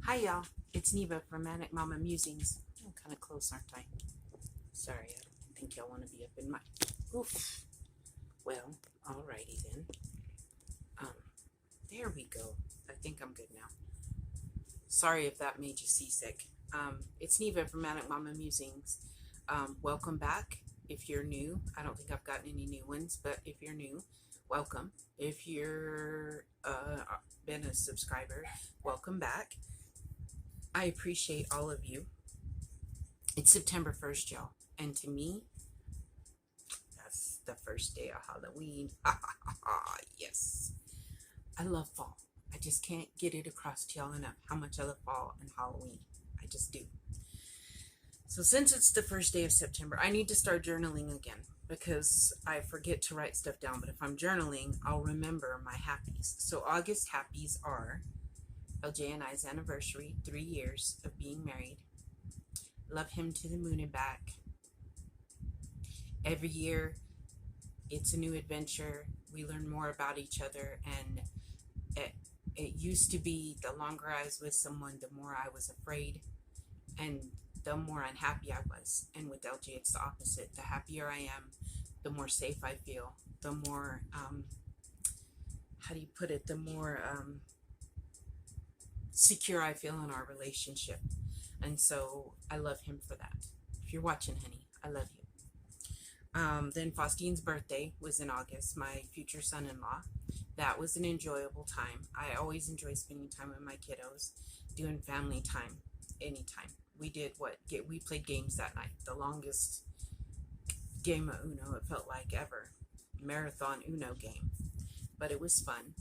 Hi y'all, it's Neva from Manic Mama Musings. I'm kind of close, aren't I? Sorry, I don't think y'all want to be up in my... Oof. Well, alrighty then. Um, there we go. I think I'm good now. Sorry if that made you seasick. It's Neva from Manic Mama Musings. Welcome back. If you're new, I don't think I've gotten any new ones, but if you're new, welcome. If you're been a subscriber, welcome back. I appreciate all of you. It's September 1st, y'all. And to me, that's the first day of Halloween. Yes. I love fall. I just can't get it across to y'all enough how much I love fall and Halloween. I just do. So since it's the first day of September, I need to start journaling again because I forget to write stuff down. But if I'm journaling, I'll remember my happies. So August happies are LJ and I's anniversary, 3 years of being married. Love him to the moon and back. Every year, it's a new adventure. We learn more about each other, and it used to be the longer I was with someone, the more I was afraid, and the more unhappy I was. And with LJ, it's the opposite. The happier I am, the more safe I feel. The more, how do you put it? The more secure I feel in our relationship. And so I love him for that. If you're watching, honey, I love you. Then Faustine's birthday was in August, my future son-in-law. That was an enjoyable time. I always enjoy spending time with my kiddos, doing family time anytime. We played games that night. The longest game of Uno, it felt like ever. Marathon Uno game. But it was fun.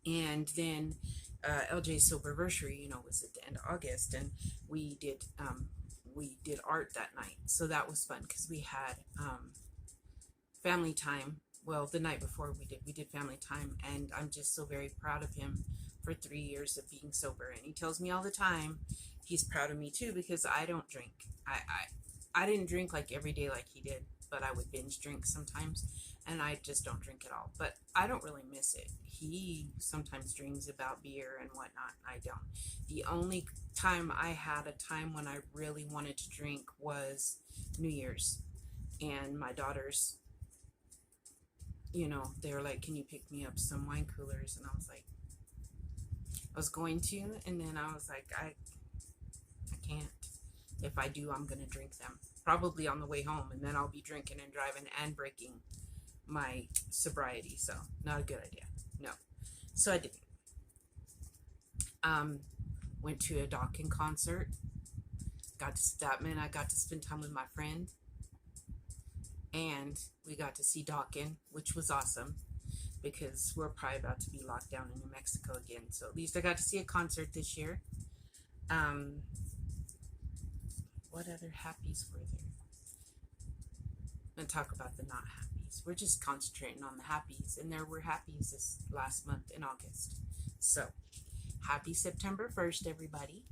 And then LJ's Soberversary, was at the end of August, and we did art that night. So that was fun because we had family time. Well, the night before we did family time, and I'm just so very proud of him for 3 years of being sober. And he tells me all the time he's proud of me too because I don't drink. I didn't drink like every day like he did, but I would binge drink sometimes, and I just don't drink at all. But I don't really miss it. He sometimes dreams about beer and whatnot. I don't. The only time I had a time when I really wanted to drink was New Year's, and my daughters, they were like, "Can you pick me up some wine coolers?" And I was like, I was going to, and then I was like, I can't. If I do, I'm gonna drink them probably on the way home, and then I'll be drinking and driving and breaking my sobriety. So not a good idea. No. So I didn't. Went to a Dawkins concert. I got to spend time with my friend, and we got to see Dawkins, which was awesome because we're probably about to be locked down in New Mexico again. So at least I got to see a concert this year. What other happies were there? I'm going to talk about the not happies. We're just concentrating on the happies, and there were happies this last month in August. So, happy September 1st, everybody.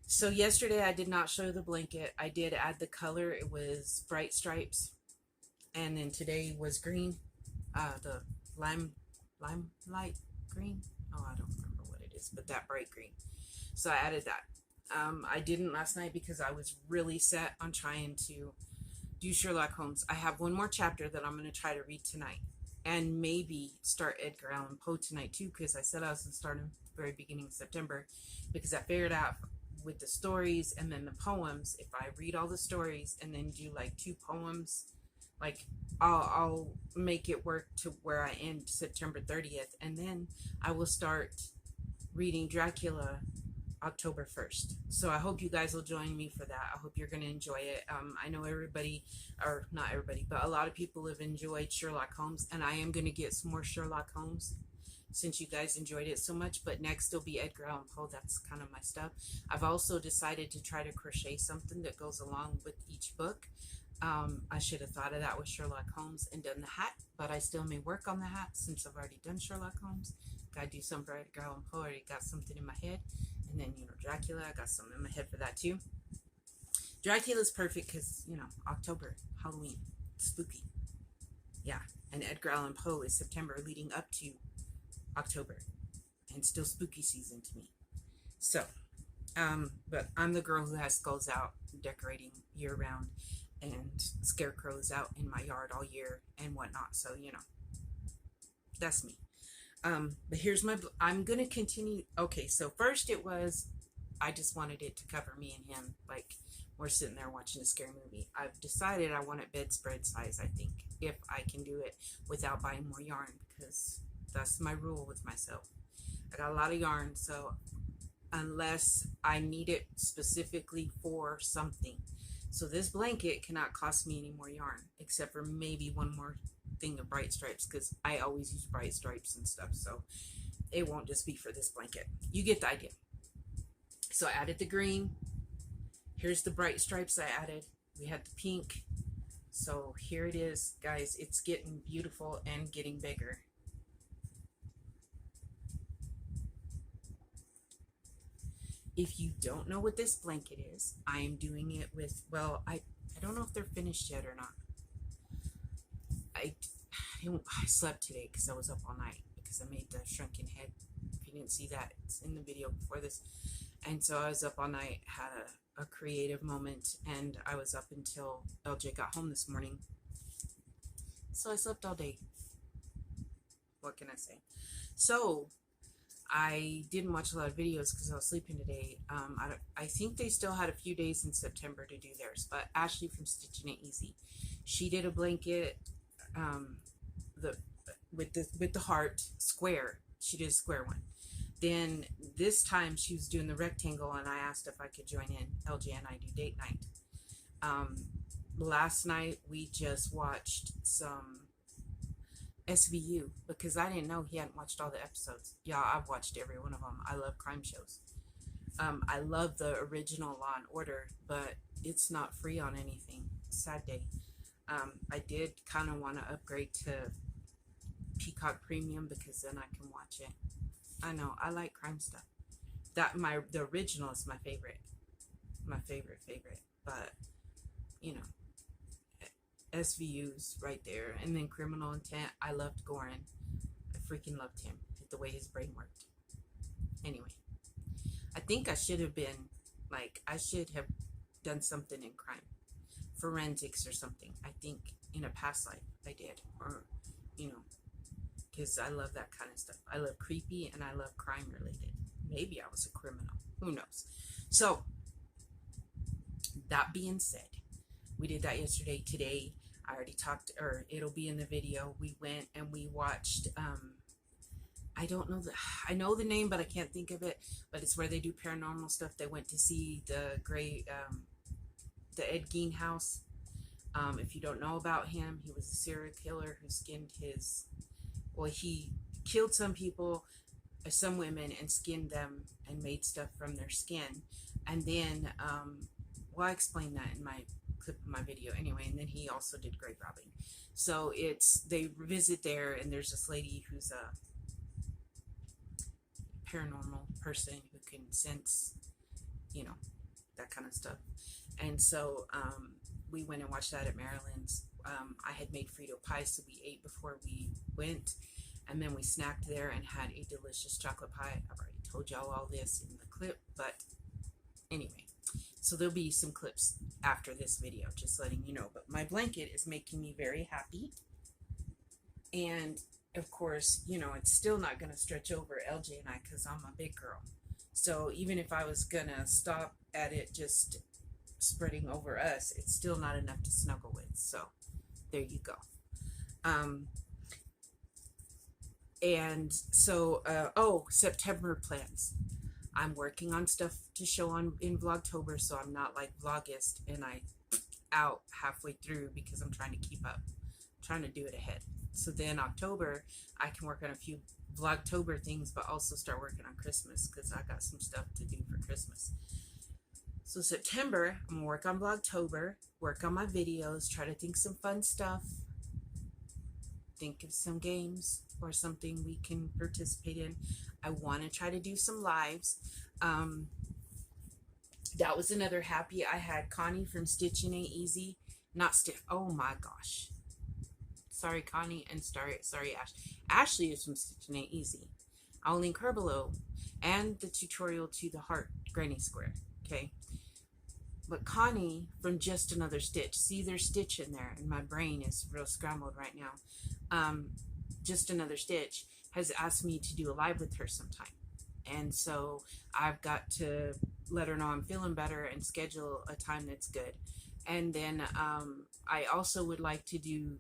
So yesterday I did not show the blanket. I did add the color. It was bright stripes. And then today was green. The light green. Oh, I don't remember what it is, but that bright green. So I added that. I didn't last night because I was really set on trying to do Sherlock Holmes. I have one more chapter that I'm going to try to read tonight, and maybe start Edgar Allan Poe tonight too, because I said I was going to start in the very beginning of September, because I figured out with the stories and then the poems, if I read all the stories and then do like 2 poems, like I'll make it work to where I end September 30th, and then I will start reading Dracula October 1st. So I hope you guys will join me for that. I hope you're going to enjoy it. I know everybody, or not everybody, but a lot of people have enjoyed Sherlock Holmes, and I am going to get some more Sherlock Holmes since you guys enjoyed it so much. But next will be Edgar Allan Poe. That's kind of my stuff. I've also decided to try to crochet something that goes along with each book. I should have thought of that with Sherlock Holmes and done the hat, but I still may work on the hat since I've already done Sherlock Holmes. Gotta do something for Edgar Allan Poe. I already got something in my head. And then, Dracula, I got something in my head for that too. Dracula's perfect because, October, Halloween, spooky. Yeah. And Edgar Allan Poe is September leading up to October. and still spooky season to me. So, but I'm the girl who has skulls out decorating year round and scarecrows out in my yard all year and whatnot. So, you know, that's me. But here's my, I'm going to continue. Okay, so first it was, I just wanted it to cover me and him. Like, we're sitting there watching a scary movie. I've decided I want it bedspread size, I think, if I can do it without buying more yarn, because that's my rule with myself. I got a lot of yarn, so unless I need it specifically for something. So this blanket cannot cost me any more yarn, except for maybe one more thing of bright stripes, because I always use bright stripes and stuff, so it won't just be for this blanket. You get the idea. So I added the green. Here's the bright stripes I added. We had the pink. So here it is, guys. It's getting beautiful and getting bigger. If you don't know what this blanket is, I am doing it with, well, I don't know if they're finished yet or not. I slept today because I was up all night because I made the shrunken head. If you didn't see that, it's in the video before this. And so I was up all night, had a creative moment, and I was up until LJ got home this morning. So I slept all day. What can I say? So I didn't watch a lot of videos because I was sleeping today. I think they still had a few days in September to do theirs, but Ashley from Stitchin' It Easy, she did a blanket with the heart square. She did a square one. Then this time she was doing the rectangle, and I asked if I could join in. LJ and I do date night. Last night we just watched some SVU because I didn't know he hadn't watched all the episodes. Yeah, I've watched every one of them. I love crime shows. I love the original Law and Order, but it's not free on anything. Sad day. I did kind of want to upgrade to Peacock Premium because then I can watch it. I know, I like crime stuff. The original is my favorite. My favorite. But, you know, SVU's right there. And then Criminal Intent, I loved Gorin. I freaking loved him, the way his brain worked. Anyway, I think I should have been, like, I should have done something in crime. Forensics or something. I think in a past life I did. Or, you know, because I love that kind of stuff. I love creepy and I love crime related. Maybe I was a criminal. Who knows? So, that being said, we did that yesterday. Today, I already talked, or it'll be in the video. We went and we watched, I don't know, I know the name, but I can't think of it. But it's where they do paranormal stuff. They went to see the Ed Gein house. If you don't know about him, he was a serial killer who skinned his... Well, he killed some people, some women, and skinned them and made stuff from their skin. And then, well, I explained that in my clip of my video anyway. And then he also did grave robbing. So they visit there, and there's this lady who's a paranormal person who can sense, you know, that kind of stuff. And so we went and watched that at Maryland's. I had made Frito pie, so we ate before we went, and then we snacked there and had a delicious chocolate pie. I've already told y'all all this in the clip, but anyway, so there'll be some clips after this video, just letting you know. But my blanket is making me very happy, and of course, you know, it's still not going to stretch over LJ and I because I'm a big girl. So even if I was going to stop at it just spreading over us, it's still not enough to snuggle with. So there you go. And so, September plans. I'm working on stuff to show on in Vlogtober, so I'm not like Vlogist and I out halfway through because I'm trying to keep up, trying to do it ahead. So then October, I can work on a few Vlogtober things, but also start working on Christmas because I got some stuff to do for Christmas. So September, I'm gonna work on Vlogtober, work on my videos, try to think some fun stuff, think of some games or something we can participate in. I want to try to do some lives. That was another happy. I had Connie from Stitchin' It Easy. Oh my gosh. Sorry, Connie, and sorry, Ashley is from Stitchin' It Easy. I'll link her below, and the tutorial to the heart granny square. Okay. But Connie from Just Another Stitch, see there's Stitch in there, and my brain is real scrambled right now. Just Another Stitch has asked me to do a live with her sometime. And so I've got to let her know I'm feeling better and schedule a time that's good. And then I also would like to do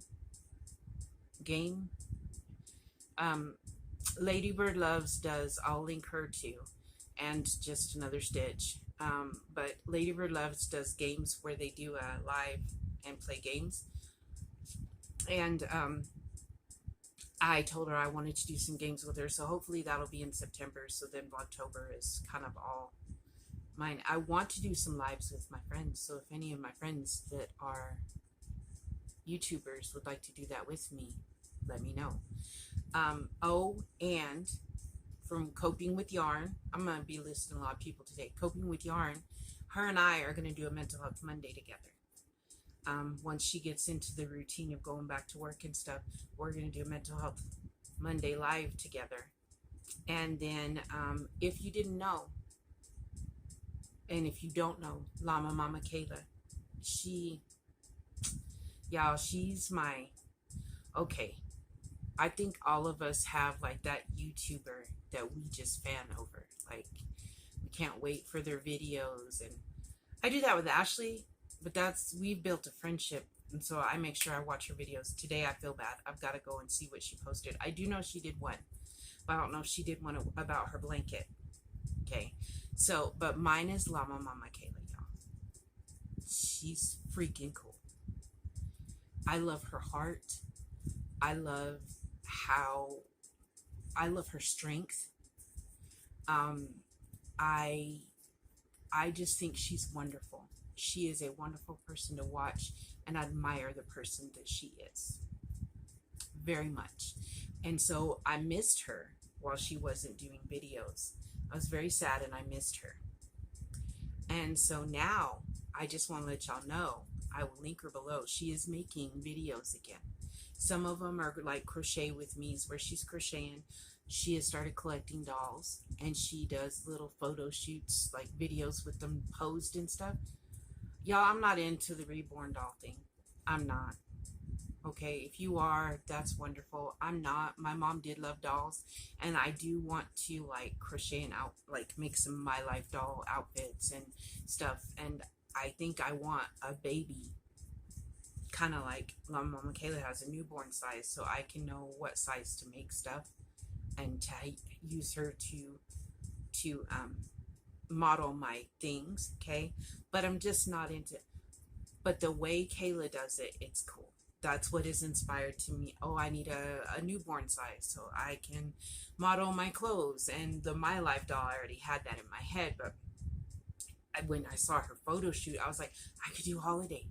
game. LadybirD Loves does, I'll link her too, and Just Another Stitch. But LadybirD Loves does games where they do a live and play games. And I told her I wanted to do some games with her, so hopefully that'll be in September. So then October is kind of all mine. I want to do some lives with my friends, so if any of my friends that are YouTubers would like to do that with me, let me know. Oh, and from Coping with Yarn, I'm going to be listing a lot of people today. Coping with Yarn, her and I are going to do a Mental Health Monday together. Once she gets into the routine of going back to work and stuff, we're going to do a Mental Health Monday live together. And then if you didn't know, and if you don't know, Llama Mama Kayla, y'all, she's my, okay, I think all of us have like that YouTuber that we just fan over. Like, we can't wait for their videos. And I do that with Ashley, but we've built a friendship. And so I make sure I watch her videos. Today I feel bad. I've got to go and see what she posted. I do know she did one, but I don't know if she did one about her blanket. Okay. So, but mine is Llama Mama Kayla, y'all. She's freaking cool. I love her heart. I love her strength. I just think she's wonderful. She is a wonderful person to watch, and I admire the person that she is very much. And so I missed her while she wasn't doing videos. I was very sad, and I missed her. And so now I just want to let y'all know, I will link her below. She is making videos again. Some of them are like Crochet with Me's, where she's crocheting. She has started collecting dolls, and she does little photo shoots, like videos with them posed and stuff. Y'all, I'm not into the reborn doll thing. I'm not. Okay, if you are, that's wonderful. I'm not. My mom did love dolls, and I do want to like crochet and make some My Life doll outfits and stuff. And I think I want a baby, kind of like Llama Mama Kayla has a newborn size, so I can know what size to make stuff and to use her to model my things. Okay, but I'm just not into. But the way Kayla does it, it's cool. That's what is inspired to me. Oh, I need a newborn size so I can model my clothes. And the My Life doll, I already had that in my head. But when I saw her photo shoot, I was like, I could do holiday.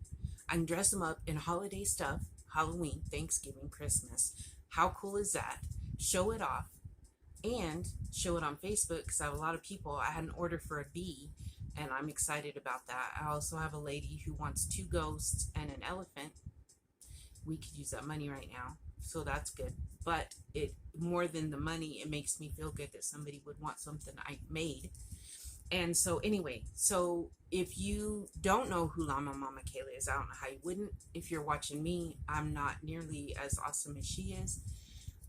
I can dress them up in holiday stuff, Halloween, Thanksgiving, Christmas. How cool is that? Show it off and show it on Facebook, because I have a lot of people. I had an order for a bee, and I'm excited about that. I also have a lady who wants 2 ghosts and an elephant. We could use that money right now, so that's good. But it, more than the money, it makes me feel good that somebody would want something I made. And so anyway, so if you don't know who Llama Mama Kayla is, I don't know how you wouldn't. If you're watching me, I'm not nearly as awesome as she is.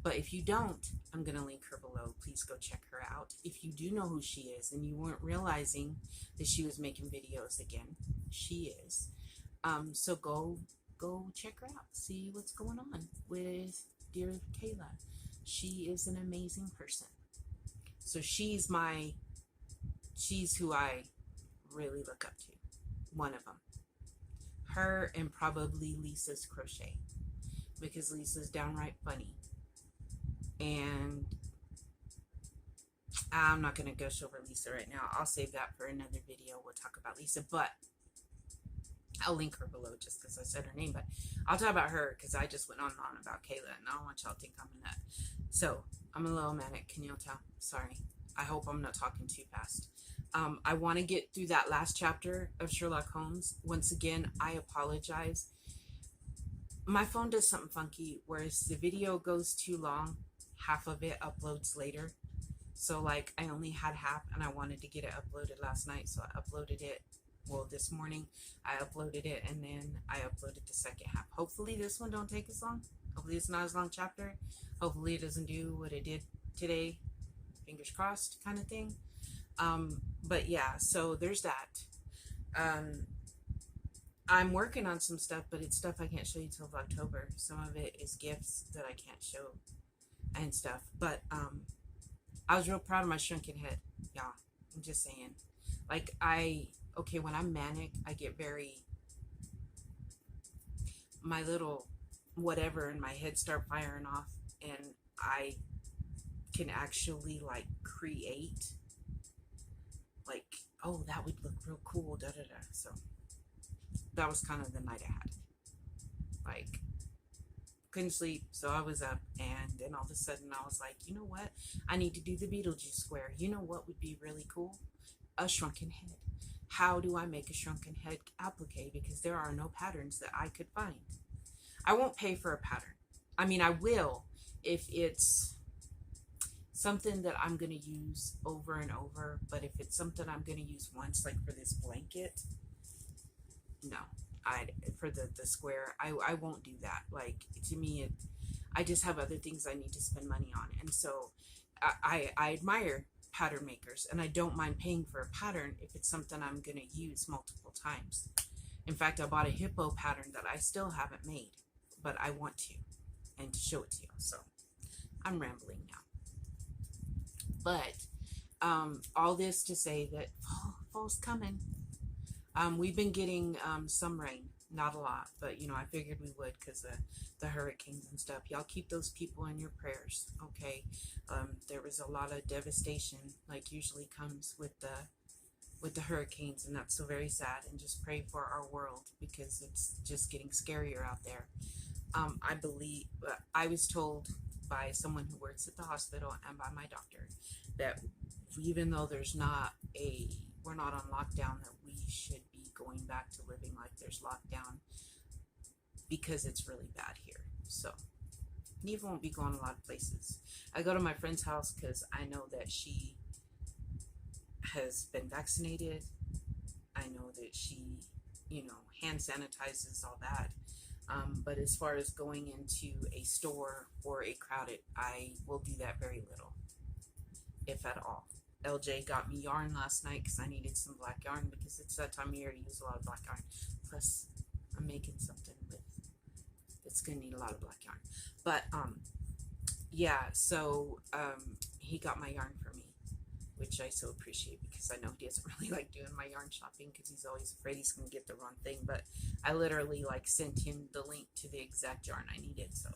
But if you don't, I'm going to link her below. Please go check her out. If you do know who she is and you weren't realizing that she was making videos again, she is. So go check her out. See what's going on with dear Kayla. She is an amazing person. So she's who I really look up to. One of them. Her and probably Lisa's Crochet. Because Lisa's downright funny. And I'm not going to gush over Lisa right now. I'll save that for another video. We'll talk about Lisa. But I'll link her below just because I said her name. But I'll talk about her because I just went on and on about Kayla. And I don't want y'all to think I'm a nut. So I'm a little manic. Can y'all tell? Sorry. I hope I'm not talking too fast. I want to get through that last chapter of Sherlock Holmes. Once again, I apologize. My phone does something funky, whereas the video goes too long. Half of it uploads later. So like I only had half and I wanted to get it uploaded last night. So I uploaded it. Well, this morning I uploaded it and then I uploaded the second half. Hopefully this one don't take as long. Hopefully it's not as long chapter. Hopefully it doesn't do what it did today. Fingers crossed kind of thing. But yeah, so there's that. I'm working on some stuff, but it's stuff I can't show you till October. Some of it is gifts that I can't show and stuff. But I was real proud of my shrunken head. Yeah, I'm just saying. Like okay, when I'm manic, I get very, my little whatever in my head start firing off, and I can actually like create, like, oh, that would look real cool, da da da. So that was kind of the night I had. Like, couldn't sleep, so I was up, and then all of a sudden I was like, you know what? I need to do the Beetlejuice square. You know what would be really cool? A shrunken head. How do I make a shrunken head applique? Because there are no patterns that I could find. I won't pay for a pattern. I mean, I will if it's something that I'm going to use over and over, but if it's something I'm going to use once, like for this blanket, no. For the square, I won't do that. Like, to me, I just have other things I need to spend money on. And so I admire pattern makers, and I don't mind paying for a pattern if it's something I'm going to use multiple times. In fact, I bought a hippo pattern that I still haven't made, but I want to, and to show it to you. So I'm rambling now. But all this to say that fall's coming. We've been getting some rain, not a lot, but you know, I figured we would because of the hurricanes and stuff. Y'all keep those people in your prayers, okay? There was a lot of devastation, like usually comes with the hurricanes, and that's so very sad. And just pray for our world because it's just getting scarier out there. I believe I was told by someone who works at the hospital and by my doctor that even though we're not on lockdown, that we should be going back to living like there's lockdown because it's really bad here. So Neva won't be going a lot of places. I go to my friend's house because I know that she has been vaccinated. I know that she, you know, hand sanitizes, all that. But as far as going into a store or a crowded, I will do that very little, if at all. LJ got me yarn last night because I needed some black yarn because it's that time of year to use a lot of black yarn. Plus, I'm making something it's going to need a lot of black yarn. But, yeah, so he got my yarn for me, which I so appreciate because I know he doesn't really like doing my yarn shopping because he's always afraid he's going to get the wrong thing. But I literally, like, sent him the link to the exact yarn I needed. So,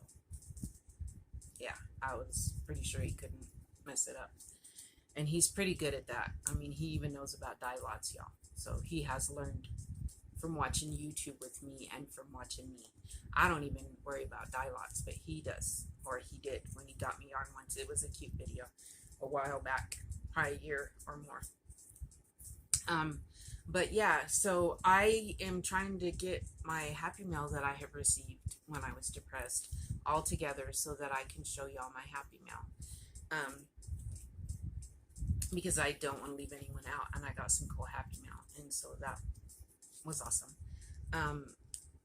yeah, I was pretty sure he couldn't mess it up. And he's pretty good at that. I mean, he even knows about dye lots, y'all. So he has learned from watching YouTube with me and from watching me. I don't even worry about dye lots, but he does. Or he did when he got me yarn once. It was a cute video a while back, probably a year or more. But yeah, so I am trying to get my Happy Mail that I have received when I was depressed all together so that I can show y'all my Happy Mail. Because I don't want to leave anyone out, and I got some cool Happy Mail, and so that was awesome.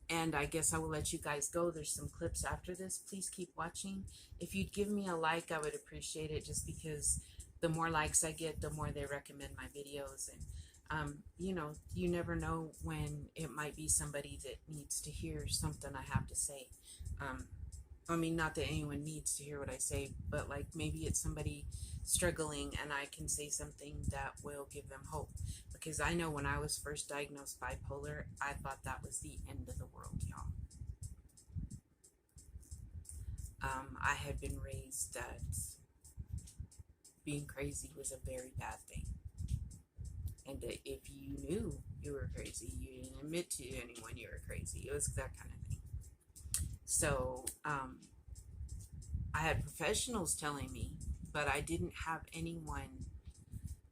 And I guess I will let you guys go. There's some clips after this. Please keep watching. If you'd give me a like, I would appreciate it, just because the more likes I get, the more they recommend my videos. And you know, you never know when it might be somebody that needs to hear something I have to say. I mean, not that anyone needs to hear what I say, but like maybe it's somebody struggling and I can say something that will give them hope. Because I know when I was first diagnosed bipolar, I thought that was the end of the world, y'all. I had been raised that being crazy was a very bad thing. And that if you knew you were crazy, you didn't admit to anyone you were crazy. It was that kind of thing. So, I had professionals telling me, but I didn't have anyone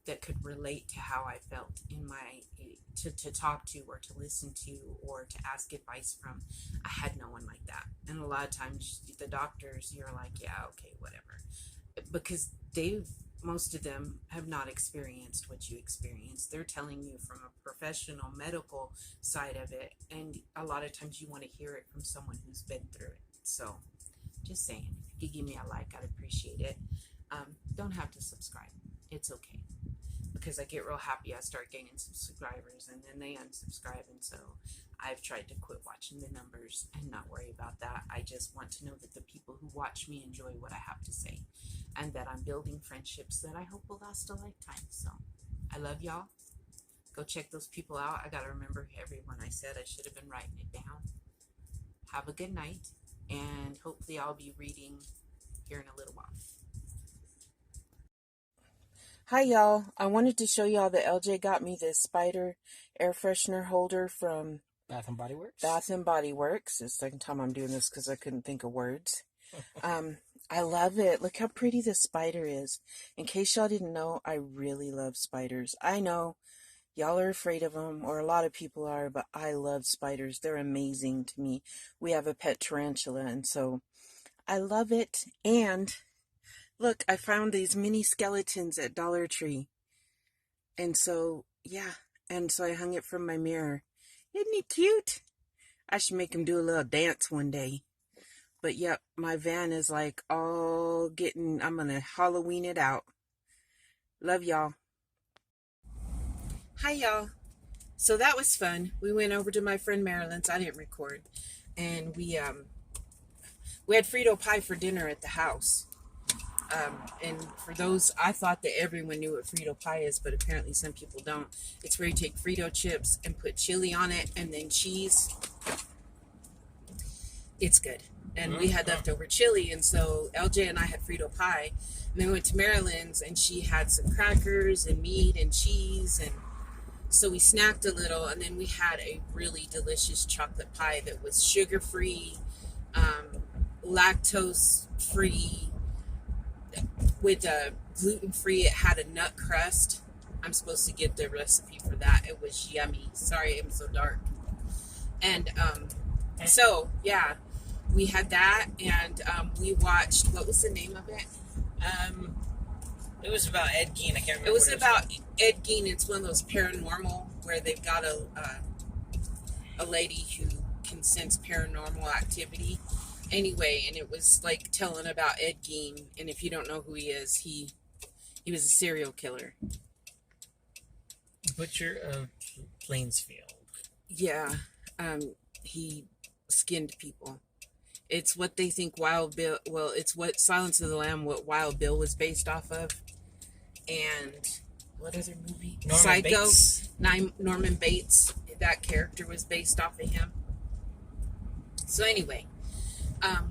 that could relate to how I felt in to talk to or to listen to or to ask advice from. I had no one like that. And a lot of times the doctors, you're like, yeah, okay, whatever. Because they've most of them have not experienced what you experienced. They're telling you from a professional medical side of it, and a lot of times you want to hear it from someone who's been through it. So just saying, if you could give me a like, I'd appreciate it. Don't have to subscribe. It's okay. Because I get real happy I start gaining some subscribers and then they unsubscribe, and so I've tried to quit watching the numbers and not worry about that. I just want to know that the people who watch me enjoy what I have to say, and that I'm building friendships that I hope will last a lifetime. So I love y'all. Go check those people out. I gotta remember everyone I said. I should have been writing it down. Have a good night, and hopefully I'll be reading here in a little while. Hi y'all, I wanted to show y'all that LJ got me this spider air freshener holder from Bath and Body Works. Bath and Body Works. It's the second time I'm doing this because I couldn't think of words. I love it. Look how pretty this spider is. In case y'all didn't know, I really love spiders. I know y'all are afraid of them, or a lot of people are, but I love spiders. They're amazing to me. We have a pet tarantula, and so I love it. And look, I found these mini skeletons at Dollar Tree. And so, yeah. And so I hung it from my mirror. Isn't he cute? I should make him do a little dance one day. But yep, my van is like all getting, I'm going to Halloween it out. Love y'all. Hi y'all. So that was fun. We went over to my friend Marilyn's. I didn't record. And we had Frito pie for dinner at the house. And for those, I thought that everyone knew what Frito pie is, but apparently some people don't. It's where you take Frito chips and put chili on it and then cheese. It's good. And we had leftover chili, and so LJ and I had Frito pie. And then we went to Marilyn's, and she had some crackers and meat and cheese, and so we snacked a little, and then we had a really delicious chocolate pie that was sugar-free, lactose-free, with gluten-free. It had a nut crust. I'm supposed to get the recipe for that. It was yummy. Sorry, I'm so dark. And so, yeah, we had that, and we watched, what was the name of it? It was about Ed Gein. I can't remember. It was about Ed Gein. It's one of those paranormal where they've got a lady who can sense paranormal activity. Anyway, and it was like telling about Ed Gein, and if you don't know who he is, he was a serial killer. Butcher of Plainsfield. Yeah, he skinned people. It's what they think Wild Bill, well, it's what Silence of the Lamb, what Wild Bill was based off of. And what other movie? Psycho. Norman Bates, that character was based off of him. So anyway,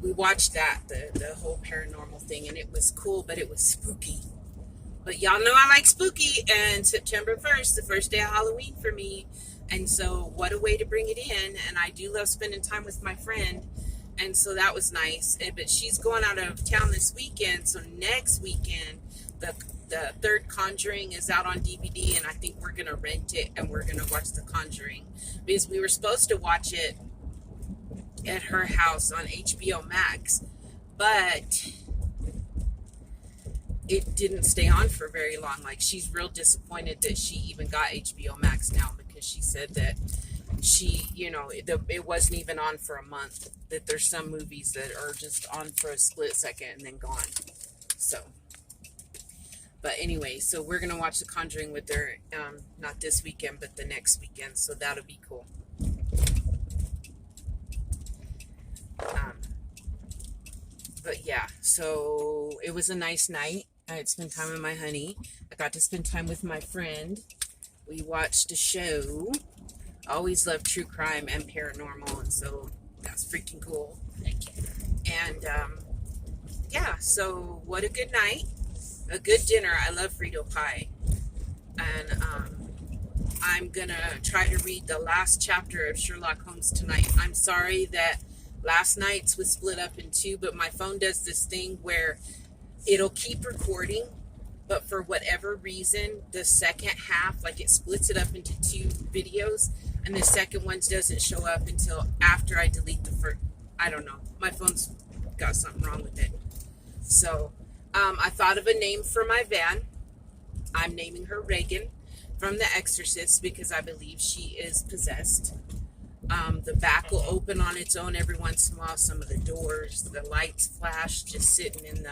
we watched that, the whole paranormal thing, and it was cool, but it was spooky. But y'all know I like spooky, and September 1st, the first day of Halloween for me. And so what a way to bring it in. And I do love spending time with my friend. And so that was nice. But she's going out of town this weekend. So next weekend, the third Conjuring is out on DVD. And I think we're going to rent it and we're going to watch The Conjuring. Because we were supposed to watch it at her house on HBO Max. But it didn't stay on for very long. Like, she's real disappointed that she even got HBO Max now, because she said that she, it wasn't even on for a month. That there's some movies that are just on for a split second and then gone. So, but anyway, so we're going to watch The Conjuring with her, not this weekend, but the next weekend. So that'll be cool. But yeah, so it was a nice night. I had spent time with my honey. I got to spend time with my friend. We watched a show. I always love true crime and paranormal, and so that's freaking cool. And yeah, so what a good night. A good dinner. I love Frito pie. And I'm gonna try to read the last chapter of Sherlock Holmes tonight. I'm sorry that last night's was split up in two, but my phone does this thing where it'll keep recording, but for whatever reason, the second half, like, it splits it up into two videos, and the second one doesn't show up until after I delete the first. I don't know. My phone's got something wrong with it. So, I thought of a name for my van. I'm naming her Reagan from The Exorcist because I believe she is possessed. The back will open on its own every once in a while. Some of the doors, the lights flash just sitting in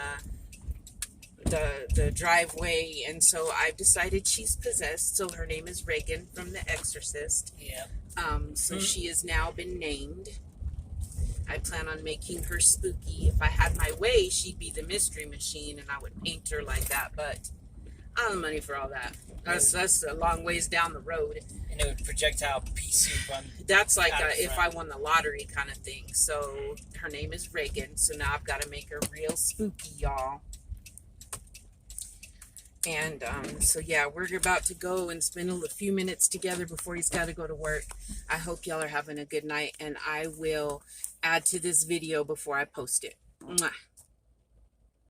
the driveway, and so I've decided she's possessed. So her name is Reagan from The Exorcist. Yeah. So she has now been named. I plan on making her spooky. If I had my way, she'd be the mystery machine, and I would paint her like that. But I don't have money for all that. That's a long ways down the road. And it would projectile pea soup on. That's like if I won the lottery kind of thing. So her name is Reagan. So now I've got to make her real spooky, y'all. And so yeah, we're about to go and spend a few minutes together before he's got to go to work. I hope y'all are having a good night, and I will add to this video before I post it. Mwah.